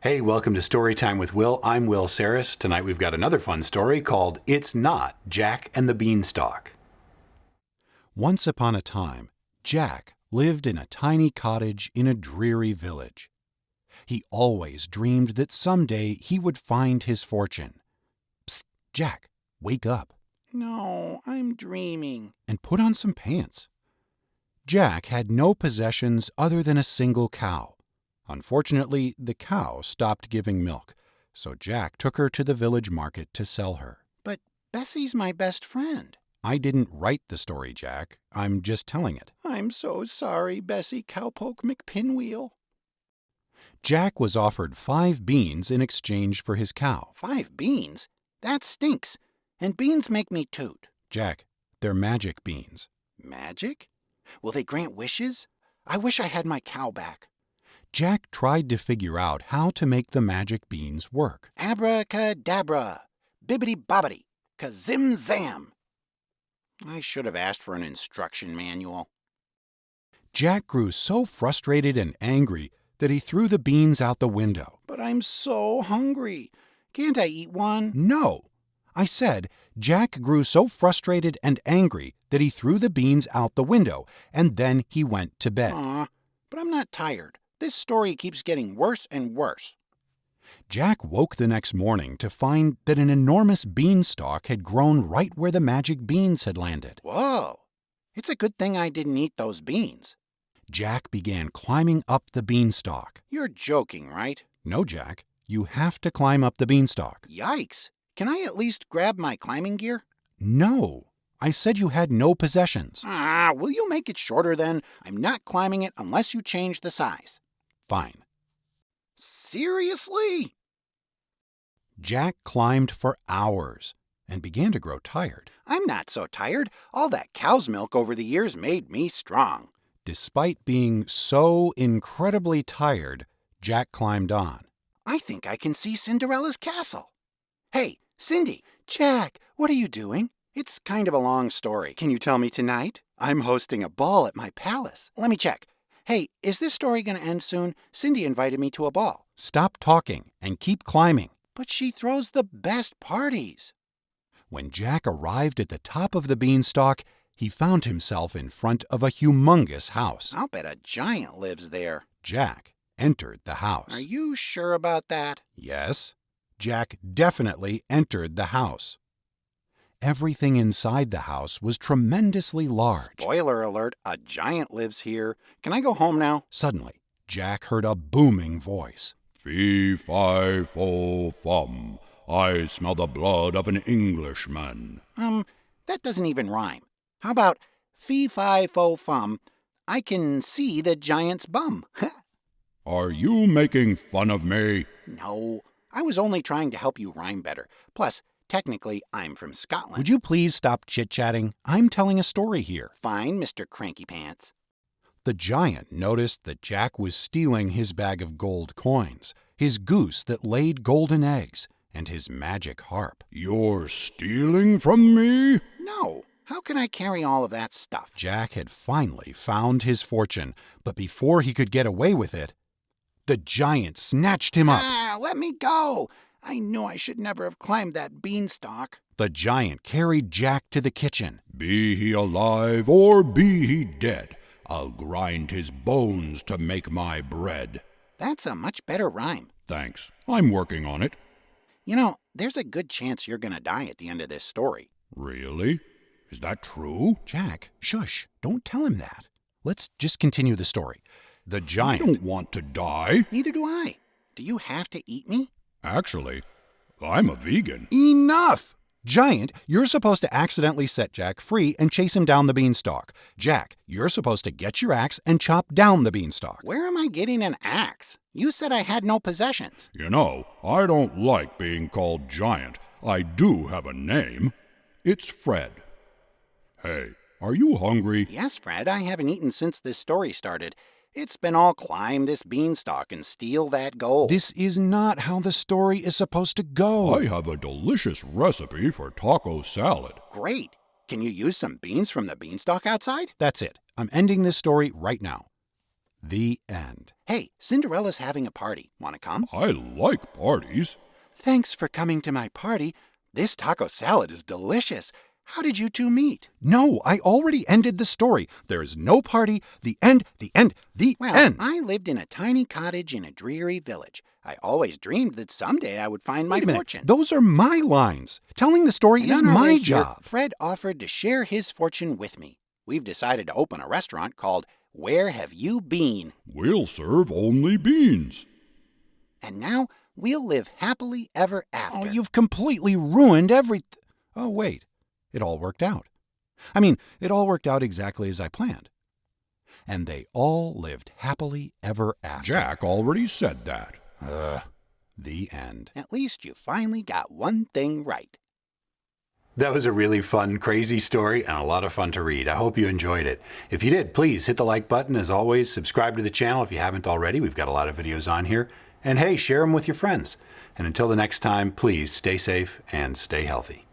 Hey, welcome to Storytime with Will. I'm Will Sarris. Tonight we've got another fun story called It's Not Jack and the Beanstalk. Once upon a time, Jack lived in a tiny cottage in a dreary village. He always dreamed that someday he would find his fortune. Psst, Jack, wake up. No, I'm dreaming. And put on some pants. Jack had no possessions other than a single cow. Unfortunately, the cow stopped giving milk, so Jack took her to the village market to sell her. But Bessie's my best friend. I didn't write the story, Jack. I'm just telling it. I'm so sorry, Bessie Cowpoke McPinwheel. Jack was offered 5 beans in exchange for his cow. 5 beans? That stinks. And beans make me toot. Jack, they're magic beans. Magic? Will they grant wishes? I wish I had my cow back. Jack tried to figure out how to make the magic beans work. Abracadabra, bibbidi-bobbidi, kazim-zam. I should have asked for an instruction manual. Jack grew so frustrated and angry that he threw the beans out the window. But I'm so hungry. Can't I eat one? No! I said Jack grew so frustrated and angry that he threw the beans out the window, and then he went to bed. Aw, but I'm not tired. This story keeps getting worse and worse. Jack woke the next morning to find that an enormous beanstalk had grown right where the magic beans had landed. Whoa! It's a good thing I didn't eat those beans. Jack began climbing up the beanstalk. You're joking, right? No, Jack. You have to climb up the beanstalk. Yikes! Can I at least grab my climbing gear? No. I said you had no possessions. Will you make it shorter then? I'm not climbing it unless you change the size. Fine. Seriously? Jack climbed for hours and began to grow tired. I'm not so tired. All that cow's milk over the years made me strong. Despite being so incredibly tired, Jack climbed on. I think I can see Cinderella's castle. Hey, Cindy. Jack, what are you doing? It's kind of a long story. Can you tell me tonight? I'm hosting a ball at my palace. Let me check. Hey, is this story going to end soon? Cindy invited me to a ball. Stop talking and keep climbing. But she throws the best parties. When Jack arrived at the top of the beanstalk, he found himself in front of a humongous house. I'll bet a giant lives there. Jack entered the house. Are you sure about that? Yes, Jack definitely entered the house. Everything inside the house was tremendously large. Spoiler alert, a giant lives here. Can I go home now? Suddenly, Jack heard a booming voice. Fee-fi-fo-fum. I smell the blood of an Englishman. That doesn't even rhyme. How about fee-fi-fo-fum? I can see the giant's bum. Are you making fun of me? No, I was only trying to help you rhyme better. Plus, technically, I'm from Scotland. Would you please stop chit-chatting? I'm telling a story here. Fine, Mr. Cranky Pants. The giant noticed that Jack was stealing his bag of gold coins, his goose that laid golden eggs, and his magic harp. You're stealing from me? No, how can I carry all of that stuff? Jack had finally found his fortune, but before he could get away with it, the giant snatched him up. Let me go! I knew I should never have climbed that beanstalk. The giant carried Jack to the kitchen. Be he alive or be he dead, I'll grind his bones to make my bread. That's a much better rhyme. Thanks. I'm working on it. You know, there's a good chance you're going to die at the end of this story. Really? Is that true? Jack, shush. Don't tell him that. Let's just continue the story. The giant... I don't want to die. Neither do I. Do you have to eat me? Actually, I'm a vegan. Enough! Giant, you're supposed to accidentally set Jack free and chase him down the beanstalk. Jack, you're supposed to get your axe and chop down the beanstalk. Where am I getting an axe? You said I had no possessions. You know, I don't like being called giant. I do have a name. It's Fred. Hey, are you hungry? Yes, Fred, I haven't eaten since this story started. It's been all climb this beanstalk and steal that gold. This is not how the story is supposed to go. I have a delicious recipe for taco salad. Great. Can you use some beans from the beanstalk outside? That's it. I'm ending this story right now. The end. Hey, Cinderella's having a party. Want to come? I like parties. Thanks for coming to my party. This taco salad is delicious. How did you two meet? No, I already ended the story. There is no party. The end, the end, the end. I lived in a tiny cottage in a dreary village. I always dreamed that someday I would find my Wait a minute. fortune. Those are my lines. Telling the story And is on our way my here, job. Fred offered to share his fortune with me. We've decided to open a restaurant called Where Have You Been? We'll serve only beans. And now we'll live happily ever after. Oh, you've completely ruined everything. Oh, wait. It all worked out. I mean, it all worked out exactly as I planned. And they all lived happily ever after. Jack already said that. The end. At least you finally got one thing right. That was a really fun, crazy story and a lot of fun to read. I hope you enjoyed it. If you did, please hit the like button. As always, subscribe to the channel if you haven't already. We've got a lot of videos on here. And hey, share them with your friends. And until the next time, please stay safe and stay healthy.